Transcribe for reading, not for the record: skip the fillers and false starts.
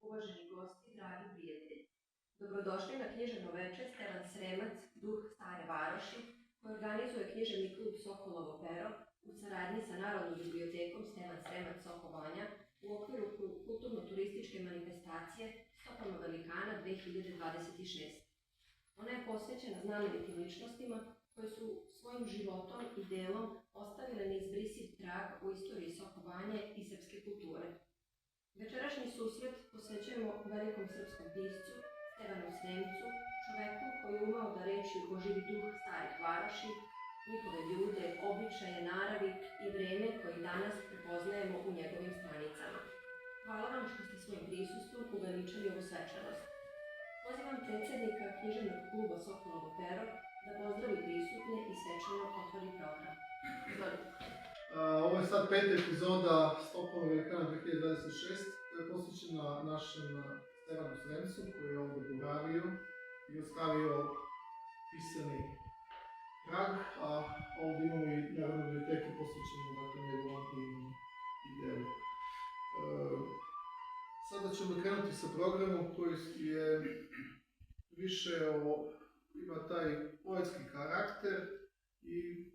uvaženi gosti, dragi prijatelji. Dobrodošli na književno veče Stevan Sremac, Duh Stare Varoši, koji organizuje književni klub Sokolovo pero u saradnji sa Narodnom bibliotekom Stevan Sremac Soko Banja u okviru kulturno-turističke manifestacije Stopama velikana 2026. Ona je posvećena znamenitim ličnostima koje su svojim životom i delom ostavile neizbrisiv trag u istoriji Soko Banje i srpske kulture. Večerašnji susret posvećujemo velikom srpskom piscu Stevanu Sremcu, čoveku koji je umeo da reči oživi duh starih varoši, njihove ljude, običaje, naravi i vreme koji danas prepoznajemo u njegovim stranicama. Hvala vam što ste svojim prisustvom uveličali ovu svečanost. Pozivam predsjednika književnog kluba Sokolovo pero da pozdravi prisutne i svečano otvori program. Ovo je sad 5. epizoda Stopama velikana 2026, koja je posvećena našem Stevanu Sremcu, koji je ovdje boravio i ostavio pisani trag, a ovdje imamo i Narodnu biblioteku posvećenu njegovom imenu i delu. Sada ćemo krenuti sa programom koji je više ima taj poetski karakter i